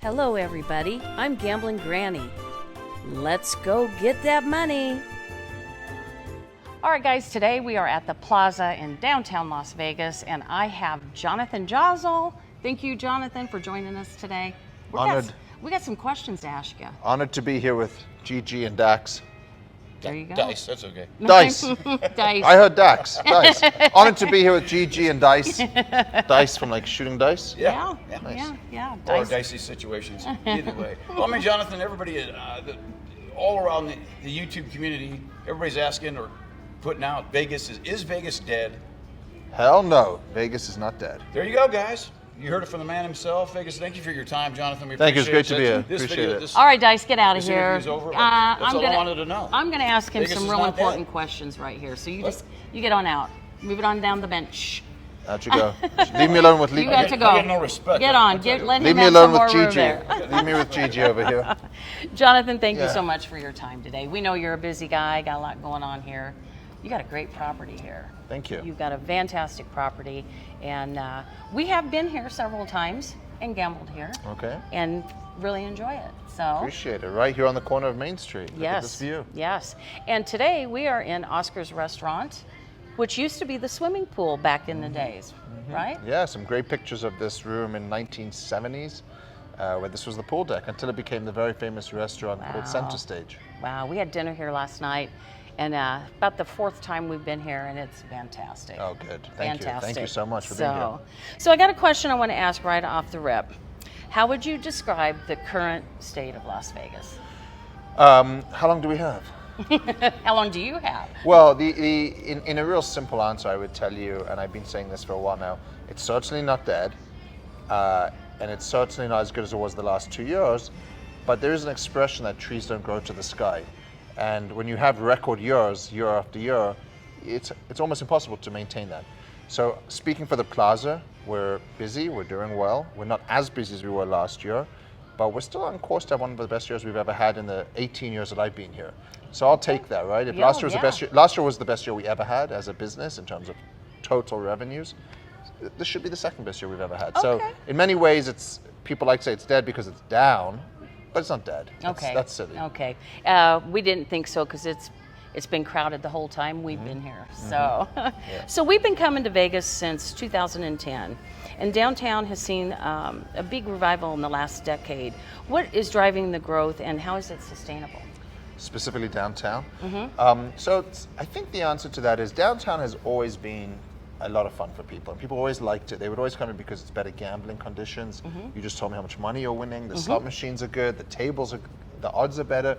Hello everybody, I'm Gambling Granny. Let's go get that money. All right, guys, today we are at the Plaza in downtown Las Vegas, and I have Jonathan Jossel. Thank you, Jonathan, for joining us today. Honored. We got some questions to ask you. Honored to be here with Gigi and Dax. There you go. Dice, that's okay. Dice. Dice. I heard Dax. Dice. Honored to be here with Gigi and Dice. Dice from like shooting dice. Yeah, Nice. yeah. Or Dice. dicey situations, either way. Well, I mean, Jonathan, everybody, all around the YouTube community, everybody's asking or putting out Vegas. Is Vegas dead? Hell no. Vegas is not dead. There you go, guys. You heard it from the man himself. Vegas, thank you for your time, Jonathan. We Thank you. It's appreciate great to be here. This Appreciate video, it. this, All right, Dice, get out of this here. interview's over. That's all I wanted to know. I'm going to ask him Vegas some is real not dead. important questions right here. So you get on out. Move it on down the bench. Out you go. Leave me alone with You got to go. I get no respect. Get on. Let Leave him me have alone some with more room Gigi. there. Leave me with Gigi over here. Jonathan, thank you Yeah. so much for your time today. We know you're a busy guy, got a lot going on here. You got a great property here. Thank you. You've got a fantastic property, and we have been here several times and gambled here. Okay. And really enjoy it. So Appreciate it. Right here on the corner of Main Street. Look yes, at this view. yes. And today we are in Oscar's restaurant, which used to be the swimming pool back in the days, right? Yeah, some great pictures of this room in 1970s, where this was the pool deck until it became the very famous restaurant called Wow. Center Stage. Wow, we had dinner here last night, and about the fourth time we've been here, and it's fantastic. Oh, good. Thank you. Thank you so much for being here. So I got a question I want to ask right off the rip. How would you describe the current state of Las Vegas? How long do we have? How long do you have? Well, in a real simple answer, I would tell you, and I've been saying this for a while now, it's certainly not dead, and it's certainly not as good as it was the last 2 years, but there is an expression that trees don't grow to the sky. And when you have record years, year after year, it's almost impossible to maintain that. So speaking for the Plaza, we're busy, we're doing well. We're not as busy as we were last year, but we're still on course to have one of the best years we've ever had in the 18 years that I've been here. So I'll take that, right? If Yeah, last year was yeah. the best year, last year was the best year we ever had as a business in terms of total revenues. This should be the second best year we've ever had. So Okay. in many ways, it's people like to say it's dead because it's down, but it's not dead. Okay. That's silly. Okay. We didn't think so because it's been crowded the whole time we've been here. So, so we've been coming to Vegas since 2010, and downtown has seen a big revival in the last decade. What is driving the growth, and how is it sustainable? Specifically downtown. Mm-hmm. I think the answer to that is downtown has always been a lot of fun for people, and people always liked it. They would always come in because it's better gambling conditions. You just told me how much money you're winning. The slot machines are good. The tables are, the odds are better.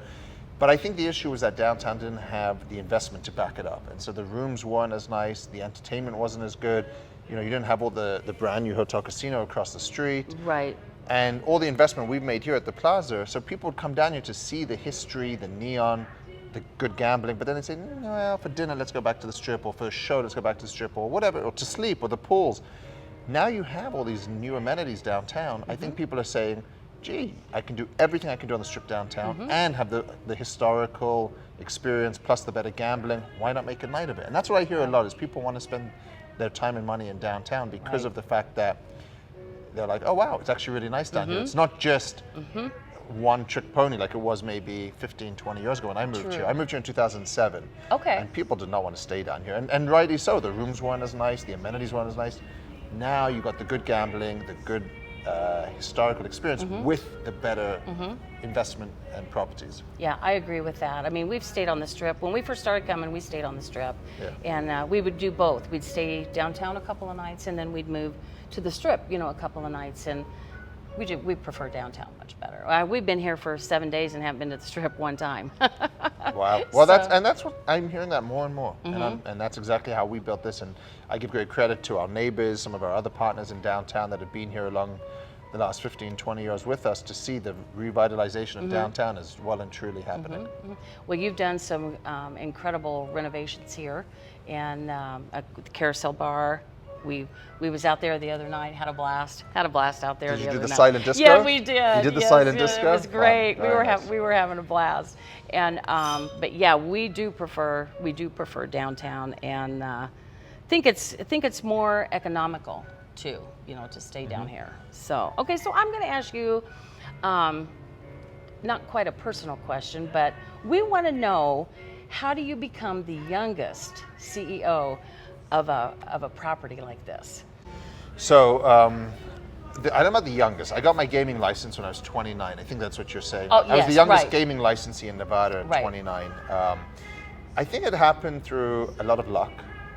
But I think the issue was that downtown didn't have the investment to back it up, and so the rooms weren't as nice. The entertainment wasn't as good. You know, you didn't have all the brand new hotel casino across the street. Right. And all the investment we've made here at the Plaza, so people would come down here to see the history, the neon, the good gambling, but then they'd say, well, for dinner, let's go back to the Strip, or for a show, let's go back to the Strip, or whatever, or to sleep, or the pools. Now you have all these new amenities downtown. I think people are saying, gee, I can do everything I can do on the Strip downtown and have the historical experience plus the better gambling. Why not make a night of it? And that's what I hear a lot is people want to spend their time and money in downtown because of the fact that they're like, oh wow, it's actually really nice down here. It's not just one trick pony like it was maybe 15, 20 years ago when I moved here. I moved here in 2007. Okay. And people did not want to stay down here. And rightly so, the rooms weren't as nice, the amenities weren't as nice. Now you got the good gambling, the good historical experience with the better investment and properties. Yeah, I agree with that. I mean, we've stayed on the Strip. When we first started coming, we stayed on the Strip. Yeah. And we would do both. We'd stay downtown a couple of nights, and then we'd move to the Strip, a couple of nights. And we prefer downtown much better. We've been here for 7 days and haven't been to the Strip one time. Wow. Well, that's what I'm hearing that more and more, and that's exactly how we built this. And I give great credit to our neighbors, some of our other partners in downtown that have been here along the last 15, 20 years with us to see the revitalization of downtown is well and truly happening. Well, you've done some incredible renovations here, and the Carousel Bar. We was out there the other night, had a blast out there. Did the you do other the night. silent disco? Yeah, we did. You did the Yes, silent yeah, disco? It was great. Fun. Very nice. We were having a blast, and but yeah, we do prefer downtown, and think it's more economical too, to stay down here. So okay, so I'm going to ask you not quite a personal question, but we want to know, how do you become the youngest CEO of a property like this? So, I don't know about the youngest. I got my gaming license when I was 29. I think that's what you're saying. Oh, I was the yes, youngest right. gaming licensee in Nevada at Right. 29. I think it happened through a lot of luck.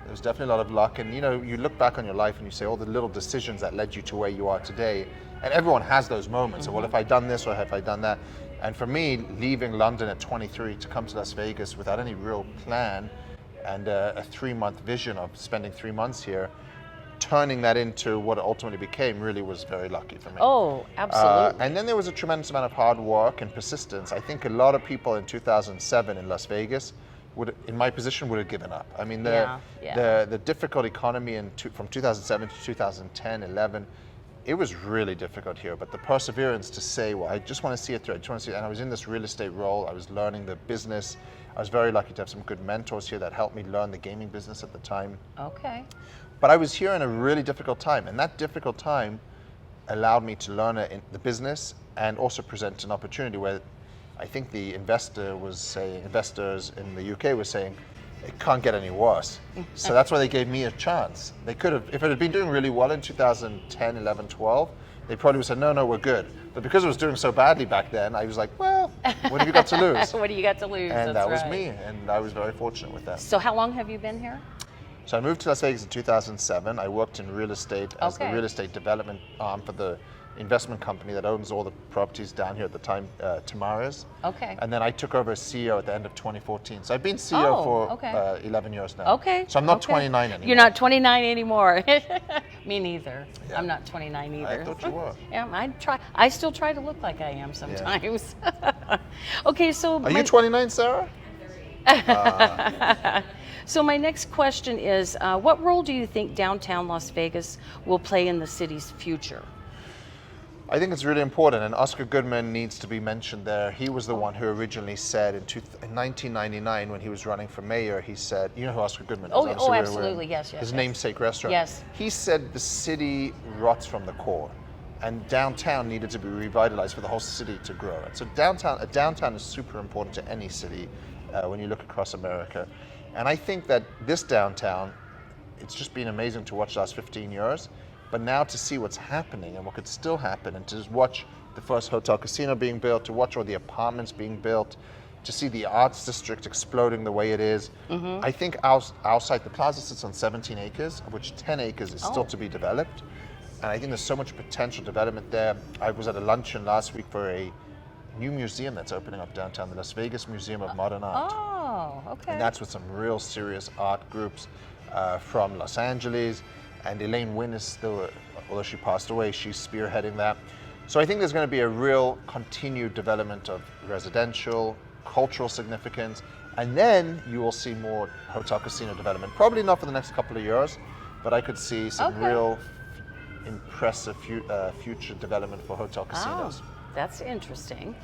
There was definitely a lot of luck. And you look back on your life and you say all the little decisions that led you to where you are today. And everyone has those moments of, well, if I done this or have I done that? And for me, leaving London at 23 to come to Las Vegas without any real plan and a 3-month vision of spending 3 months here, turning that into what it ultimately became really was very lucky for me. Oh, absolutely. And then there was a tremendous amount of hard work and persistence. I think a lot of people in 2007 in Las Vegas in my position would have given up. I mean, the difficult economy from 2007 to 2010, 11, it was really difficult here, but the perseverance to say, well, I just want to see it through. I just want to see it. And I was in this real estate role. I was learning the business. I was very lucky to have some good mentors here that helped me learn the gaming business at the time. Okay. But I was here in a really difficult time, and that difficult time allowed me to learn the business and also present an opportunity where I think the investors in the UK were saying, it can't get any worse. So that's why they gave me a chance. They could have, if it had been doing really well in 2010, 11, 12, they probably would have said, no, we're good. But because it was doing so badly back then, I was like, well, what have you got to lose? What do you got to lose? And That's that was right. me, and I was very fortunate with that. So how long have you been here? So I moved to Las Vegas in 2007. I worked in real estate as the Okay. real estate development arm for the investment company that owns all the properties down here at the time, Tamara's. Okay. And then I took over as CEO at the end of 2014. So I've been CEO for okay. 11 years now. Okay. So I'm not okay. 29 anymore. You're not 29 anymore. Me neither. Yeah. I'm not 29 either. I thought you were. Yeah, I still try to look like I am sometimes. Okay, so Are you 29, Sarah? So my next question is, what role do you think downtown Las Vegas will play in the city's future? I think it's really important, and Oscar Goodman needs to be mentioned there. He was the one who originally said in 1999 when he was running for mayor, he said, you know who Oscar Goodman is? Obviously, we're absolutely, in yes. His namesake restaurant. Yes. He said the city rots from the core, and downtown needed to be revitalized for the whole city to grow. And so downtown is super important to any city when you look across America. And I think that this downtown, it's just been amazing to watch the last 15 years. But now to see what's happening and what could still happen, and to just watch the first hotel casino being built, to watch all the apartments being built, to see the arts district exploding the way it is. I think our site, the Plaza, sits on 17 acres, of which 10 acres is still to be developed. And I think there's so much potential development there. I was at a luncheon last week for a new museum that's opening up downtown, the Las Vegas Museum of Modern Art. Oh, okay. And that's with some real serious art groups from Los Angeles. And Elaine Wynn is still, although she passed away, she's spearheading that. So I think there's going to be a real continued development of residential, cultural significance, and then you will see more hotel casino development. Probably not for the next couple of years, but I could see some real impressive future development for hotel casinos. Oh, that's interesting.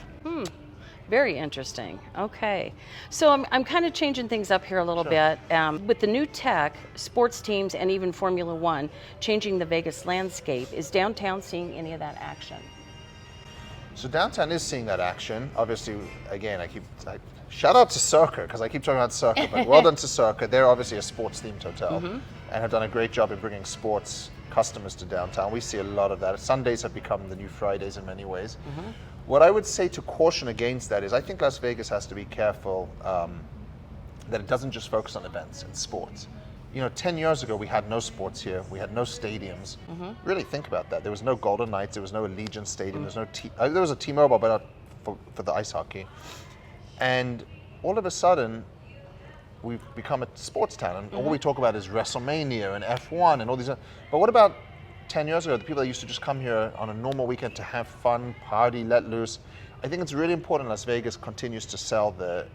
Very interesting. Okay. So I'm kind of changing things up here a little bit. With the new tech, sports teams, and even Formula One changing the Vegas landscape, is downtown seeing any of that action? So downtown is seeing that action. Obviously, again, shout out to Circa, because I keep talking about Circa, but well done to Circa. They're obviously a sports-themed hotel and have done a great job in bringing sports customers to downtown. We see a lot of that. Sundays have become the new Fridays in many ways. What I would say to caution against that is I think Las Vegas has to be careful that it doesn't just focus on events and sports. 10 years ago, we had no sports here. We had no stadiums. Really think about that. There was no Golden Knights. There was no Allegiant Stadium. There was a T-Mobile, but not for the ice hockey. And all of a sudden, we've become a sports town. And all we talk about is WrestleMania and F1 and all these. But what about 10 years ago, the people that used to just come here on a normal weekend to have fun, party, let loose? I think it's really important Las Vegas continues to sell the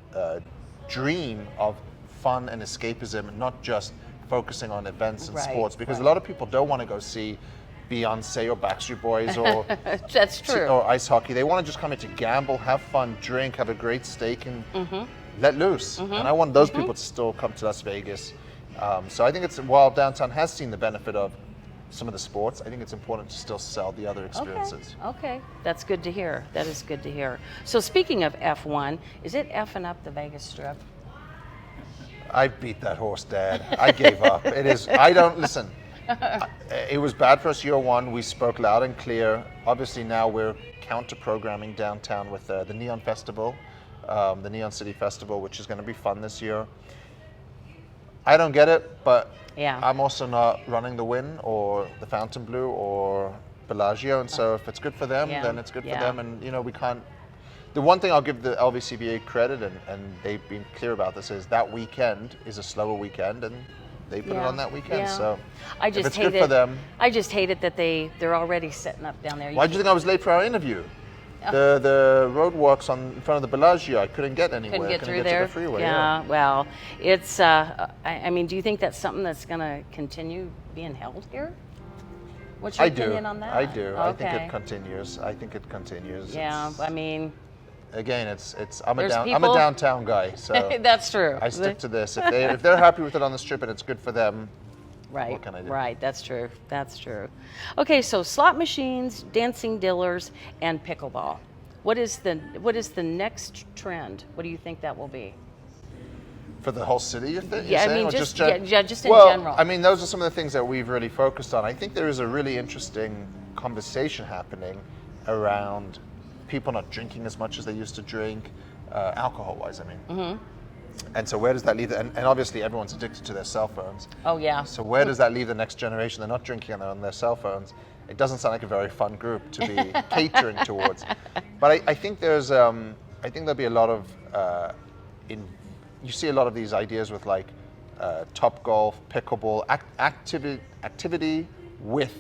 dream of fun and escapism, not just focusing on events and sports, because a lot of people don't want to go see Beyonce or Backstreet Boys or That's true. or ice hockey. They want to just come in to gamble, have fun, drink, have a great steak, and let loose. And I want those people to still come to Las Vegas. So I think while downtown has seen the benefit of some of the sports, I think it's important to still sell the other experiences. Okay, that's good to hear. That is good to hear. So speaking of F1, is it effing up the Vegas Strip? I beat that horse, Dad. I gave up. It is. I don't listen. It was bad for us year one. We spoke loud and clear. Obviously, now we're counter-programming downtown with the Neon Festival, the Neon City Festival, which is going to be fun this year. I don't get it, but Yeah. I'm also not running the Wynn or the Fontainebleau or Bellagio, and so if it's good for them, Yeah. then it's good Yeah. for them. And we can't. The one thing I'll give the LVCVA credit, and they've been clear about this, is that weekend is a slower weekend, and they put it Yeah. on that weekend. Yeah. So I if just it's hate good for them. I just hate it that they're already setting up down there. Why do you think I was late for our interview? The roadworks in front of the Bellagio, I couldn't get anywhere. couldn't get through to there? the freeway. Yeah, well, it's, I mean, do you think that's something that's going to continue being held here? What's your I do. opinion on that? I do. Okay. I think it continues. Yeah, It's- I mean, Again, I'm There's a people- downtown guy, so that's true. I stick to this. If they're happy with it on the Strip and it's good for them, Right, what can I do? right, that's true, that's true. Okay, so slot machines, dancing dealers, and pickleball. What is the next trend? What do you think that will be? for the whole city, you're Yeah, I saying, mean, or just gen- just in well, general. I mean, those are some of the things that we've really focused on. I think there is a really interesting conversation happening around people not drinking as much as they used to drink, alcohol-wise, I mean. Mm-hmm. And so where does that leave? And obviously everyone's addicted to their cell phones. Oh yeah. So where does that leave the next generation? They're not drinking and they're on their cell phones. It doesn't sound like a very fun group to be catering towards. But I think there's, I think there'll be a lot of, you see a lot of these ideas with like top golf, pickleball, activity with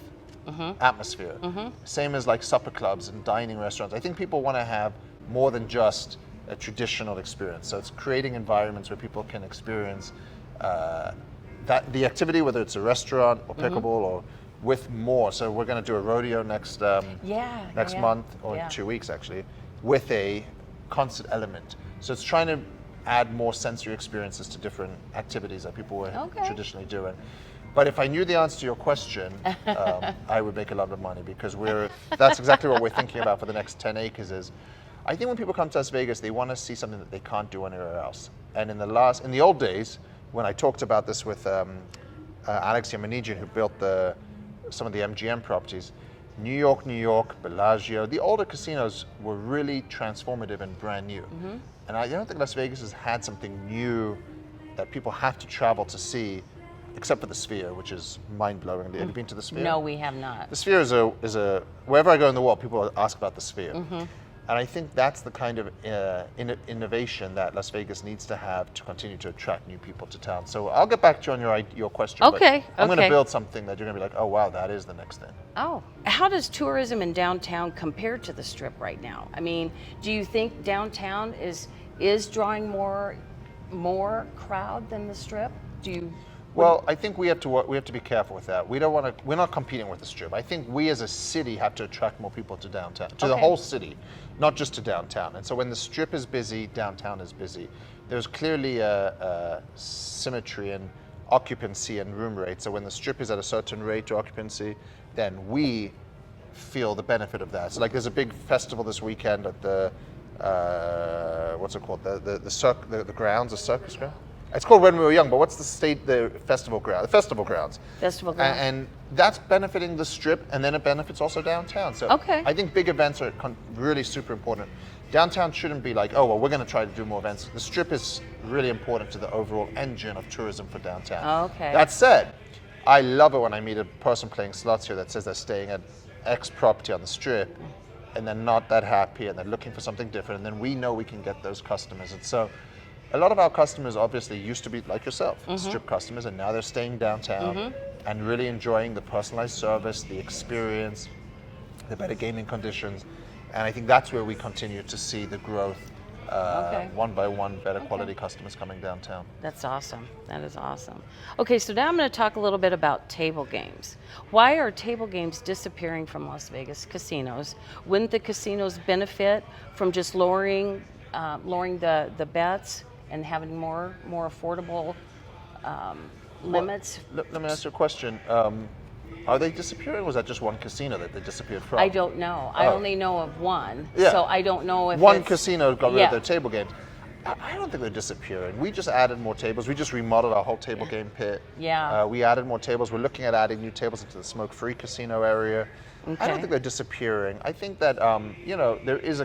atmosphere. Same as like supper clubs and dining restaurants. I think people want to have more than just a traditional experience. So it's creating environments where people can experience that the activity, whether it's a restaurant or pickleball or with more. So we're going to do a rodeo next month or in 2 weeks actually, with a concert element. So it's trying to add more sensory experiences to different activities that people were traditionally doing. But if I knew the answer to your question, I would make a lot of money because that's exactly what we're thinking about for the next 10 acres is, I think when people come to Las Vegas, they want to see something that they can't do anywhere else. And in the old days, when I talked about this with Alex Yamanigian, who built some of the MGM properties, New York, Bellagio, the older casinos were really transformative and brand new. And I don't think Las Vegas has had something new that people have to travel to see, except for the Sphere, which is mind-blowing. Have you been to the Sphere? No, we have not. The Sphere is a wherever I go in the world, people ask about the Sphere. And I think that's the kind of innovation that Las Vegas needs to have to continue to attract new people to town. So I'll get back to you on your question. Okay, But I'm going okay. to build something that you're going to be like, oh wow, that is the next thing. Oh, how does tourism in downtown compare to the Strip right now? I mean, do you think downtown is drawing more crowd than the Strip? Well, I think we have to be careful with that. We're not competing with the Strip. I think we as a city have to attract more people to downtown, to the whole city, not just to downtown. And so when the Strip is busy, downtown is busy. There's clearly a symmetry in occupancy and room rate. So when the Strip is at a certain rate to occupancy, then we feel the benefit of that. So like there's a big festival this weekend at the what's it called? The grounds, the circus ground. It's called When We Were Young, but what's the festival ground? The festival grounds. Festival grounds. And that's benefiting the Strip, and then it benefits also downtown. So I think big events are really super important. Downtown shouldn't be like, oh, well, we're going to try to do more events. The Strip is really important to the overall engine of tourism for downtown. Okay. That said, I love it when I meet a person playing slots here that says they're staying at X property on the Strip, and they're not that happy, and they're looking for something different, and then we know we can get those customers. And so a lot of our customers obviously used to be like yourself, Strip customers, and now they're staying downtown and really enjoying the personalized service, the experience, the better gaming conditions. And I think that's where we continue to see the growth, one by one, better quality customers coming downtown. That's awesome. That is awesome. Okay, so now I'm going to talk a little bit about table games. Why are table games disappearing from Las Vegas casinos? Wouldn't the casinos benefit from just lowering the bets and having more affordable limits? Let me ask you a question. Are they disappearing, or was that just one casino that they disappeared from? I don't know. I Oh. only know of one. Yeah. So I don't know if One it's- casino got rid Yeah. of their table games. I don't think they're disappearing. We just added more tables. We just remodeled our whole table game pit. Yeah. We added more tables. We're looking at adding new tables into the smoke-free casino area. I Okay. don't think they're disappearing. I think that, there is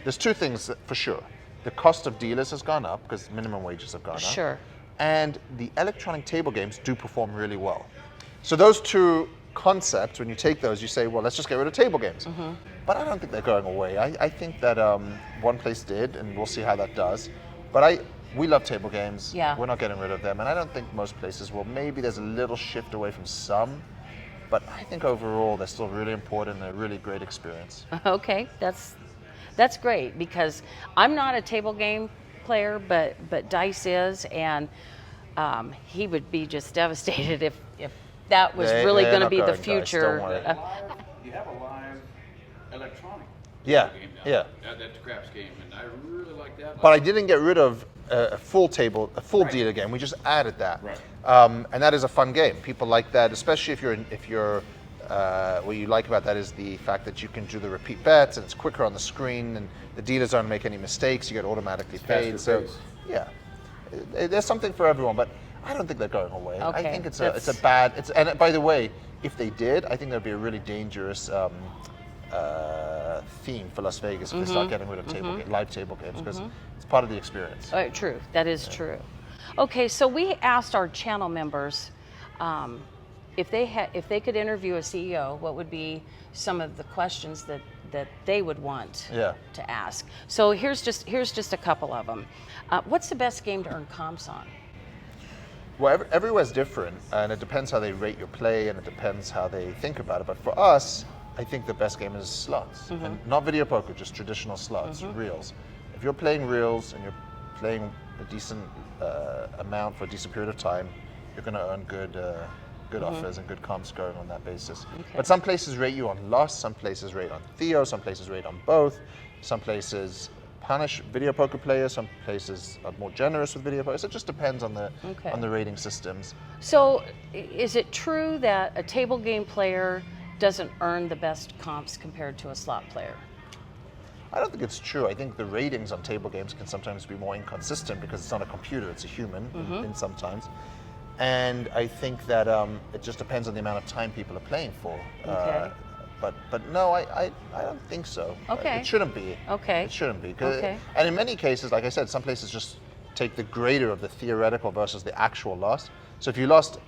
there's two things for sure. The cost of dealers has gone up because minimum wages have gone up. Sure. And the electronic table games do perform really well. So those two concepts, when you take those, you say, well, let's just get rid of table games. Mm-hmm. But I don't think they're going away. I think that one place did, and we'll see how that does. But we love table games. Yeah. We're not getting rid of them, and I don't think most places will. Maybe there's a little shift away from some, but I think overall they're still really important and a really great experience. Okay, that's great because I'm not a table game player, but Dice is, and he would be just devastated if that was really they're going to not be the going, guys, future. don't worry. You have a live electronic Yeah, game now. yeah. That's the craps game, and I really like that. But I didn't get rid of a full Right. dealer game. We just added that, Right. And that is a fun game. People like that, especially if you're what you like about that is the fact that you can do the repeat bets and it's quicker on the screen and the dealers don't make any mistakes. You get automatically paid. faster So, pace. yeah, there's something for everyone. But I don't think they're going away. I Okay, think it's that's- a bad. And by the way, if they did, I think that'd be a really dangerous. Theme for Las Vegas if they start getting rid of live table games because it's part of the experience. True, that is true. Okay, so we asked our channel members if they could interview a CEO, what would be some of the questions that they would want Yeah. to ask. So here's just a couple of them. What's the best game to earn comps on? Well, everywhere's different, and it depends how they rate your play, and it depends how they think about it. But for us, I think the best game is slots, and not video poker, just traditional slots, reels. If you're playing reels and you're playing a decent amount for a decent period of time, you're going to earn good offers and good comps going on that basis. Okay. But some places rate you on loss, some places rate on Theo, some places rate on both, some places punish video poker players, some places are more generous with video poker. So it just depends on the Okay. on the rating systems. So is it true that a table game player doesn't earn the best comps compared to a slot player? I don't think it's true. I think the ratings on table games can sometimes be more inconsistent because it's not a computer, it's a human in sometimes. And I think that it just depends on the amount of time people are playing for. Okay. But no, I don't think so. Okay. It shouldn't be. Okay. It shouldn't be. Okay. And in many cases, like I said, some places just take the greater of the theoretical versus the actual loss. So if you lost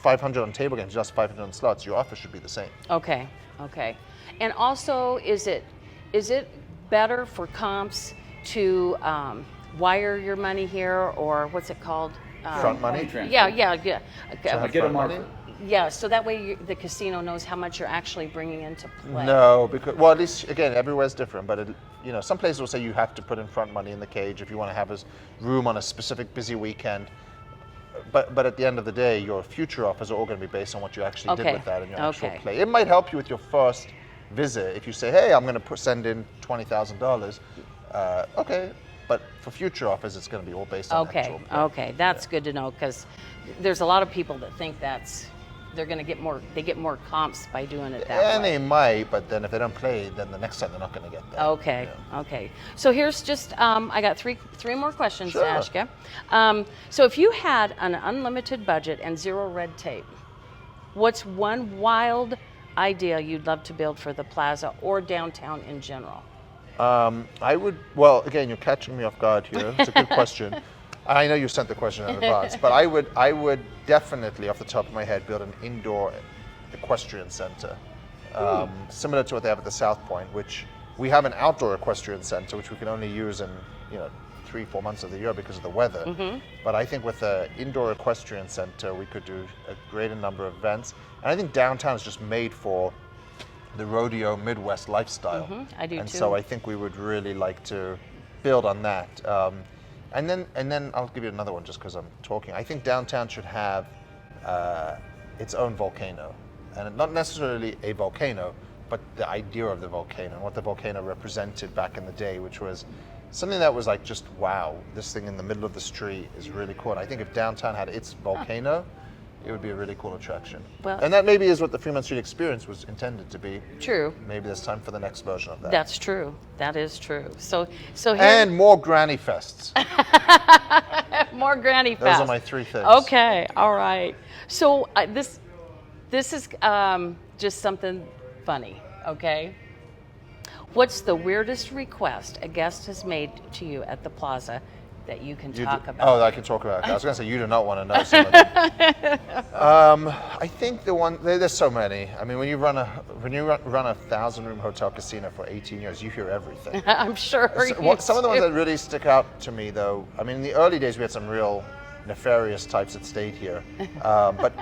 500 on table games, you lost 500 on slots, your offer should be the same. Okay. And also, is it better for comps to wire your money here, or what's it called? Front money? Money transfer. Yeah. have Get a front money? marker. Yeah, so that way the casino knows how much you're actually bringing into play. No, because at least again, everywhere's different. But some places will say you have to put in front money in the cage if you want to have a room on a specific busy weekend. But at the end of the day, your future offers are all going to be based on what you actually did Okay. with that in your actual Okay. play. It might help you with your first visit if you say, "Hey, I'm going to send in $20,000." Okay, but for future offers, it's going to be all based on actual play. Okay, that's good to know because there's a lot of people that think they're going to get more. They get more comps by doing it that And way. they might, but then if they don't play, then the next time they're not going to get that. Okay, Yeah. okay. So here's just I got three more questions Sure. to ask you. So if you had an unlimited budget and zero red tape, what's one wild idea you'd love to build for the Plaza or downtown in general? I would, well, again, you're catching me off guard here. It's a good question. I know you sent the question in advance, but I would definitely, off the top of my head, build an indoor equestrian center, similar to what they have at the South Point, which we have an outdoor equestrian center, which we can only use in 3-4 months of the year because of the weather. But I think with an indoor equestrian center, we could do a greater number of events. And I think downtown is just made for the rodeo Midwest lifestyle. I do and too. so I think we would really like to build on that. And then I'll give you another one just because I'm talking. I think downtown should have its own volcano, and not necessarily a volcano, but the idea of the volcano and what the volcano represented back in the day, which was something that was like just wow, this thing in the middle of the street is really cool. And I think if downtown had its volcano, it would be a really cool attraction. Well- and that maybe is what the Fremont Street Experience was intended to be. True. Maybe there's time for the next version of that. That's true. That is true. So here, And more granny fests. more Granny Those Fest. are my 3 things. Okay, all right. So this is just something funny, okay? What's the weirdest request a guest has made to you at the Plaza that you can talk about? Oh, I can talk about it. I was going to say you do not want to know some of them. I think the one there's so many. I mean, when you run a 1,000-room hotel casino for 18 years, you hear everything. I'm sure Some of the ones that really stick out to me, though, I mean, in the early days we had some real nefarious types that stayed here. But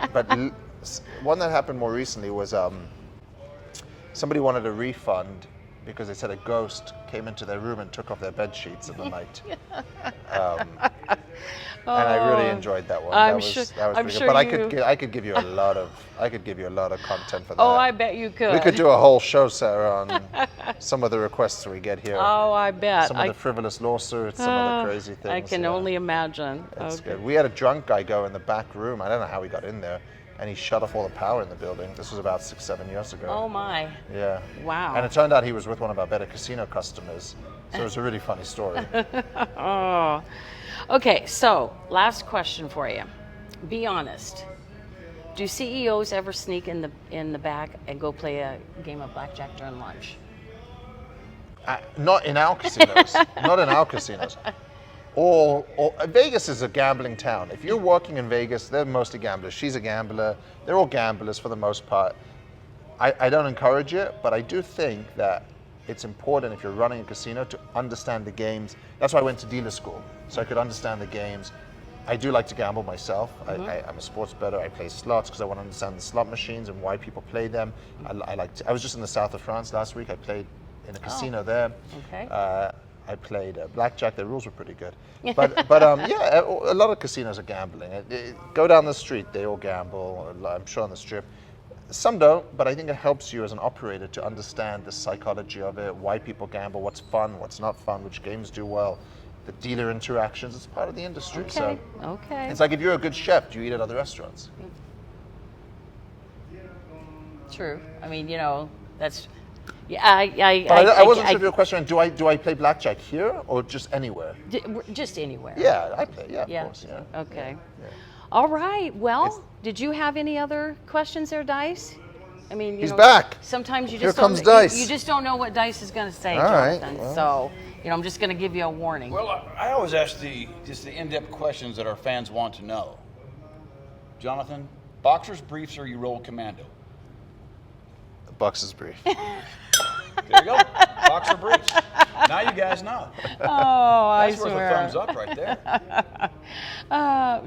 one that happened more recently was somebody wanted a refund because they said a ghost came into their room and took off their bed sheets in the night. And I really enjoyed that one. I'm that sure- was I'm pretty sure good. But you- I could give you a lot of content for that. Oh, I bet you could. We could do a whole show, Sarah, on some of the requests we get here. Oh, I bet. Some of the frivolous lawsuits, some of the crazy things. I can yeah. only imagine. It's Okay. good. We had a drunk guy go in the back room. I don't know how he got in there, and he shut off all the power in the building. This was about 6-7 years ago. Oh my. Yeah. Wow. And it turned out he was with one of our better casino customers. So it was a really funny story. Oh. Okay, so last question for you. Be honest. Do CEOs ever sneak in the back and go play a game of blackjack during lunch? Not in our casinos. Not in our casinos. Vegas is a gambling town. If you're working in Vegas, they're mostly gamblers. She's a gambler. They're all gamblers for the most part. I don't encourage it, but I do think that it's important if you're running a casino to understand the games. That's why I went to dealer school, so I could understand the games. I do like to gamble myself. I'm a sports bettor. I play slots because I want to understand the slot machines and why people play them. I was just in the south of France last week. I played in a casino there. Okay. I played blackjack. The rules were pretty good. But yeah, a lot of casinos are gambling. Go down the street, they all gamble. I'm sure on the Strip. Some don't, but I think it helps you as an operator to understand the psychology of it, why people gamble, what's fun, what's not fun, which games do well, the dealer interactions. It's part of the industry. Okay. So Okay. it's like if you're a good chef, do you eat at other restaurants? True. I mean, that's. Yeah, I wasn't sure if your question. Do I play blackjack here or just anywhere? Just anywhere. Yeah, I play. Yeah, Yeah. of course. Yeah. Okay. Yeah. All right. Well, did you have any other questions there, Dice? I mean, He's back. Sometimes you Here just comes don't, Dice. You just don't know what Dice is going to say, All right, Jonathan. well. So, I'm just going to give you a warning. Well, I always ask the in-depth questions that our fans want to know. Jonathan, boxers, briefs, or you roll commando? Bucks' brief. There you go. Boxer briefs. Now you guys know. Oh, I That's worth swear. a thumbs up right there.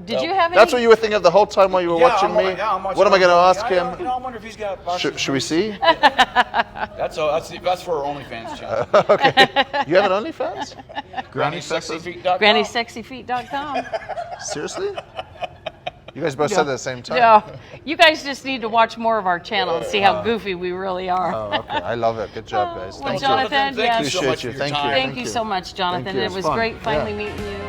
Did you have any? That's what you were thinking of the whole time while you were watching me? I'm watching What am I going to ask him? I wonder if he's got boxer Should we see? That's for our OnlyFans channel. Okay. You have an OnlyFans? GrannySexyFeet.com. GrannySexyFeet.com. Seriously? You guys both said it at the same time. No, you guys just need to watch more of our channel and see how goofy we really are. Oh, okay. I love it. Good job, guys. Well, Thank you. Jonathan, Thank you yes. so much Appreciate you. for your Thank you. time. Thank you so much, Jonathan. you. It It was was fun. great finally Yeah. meeting you.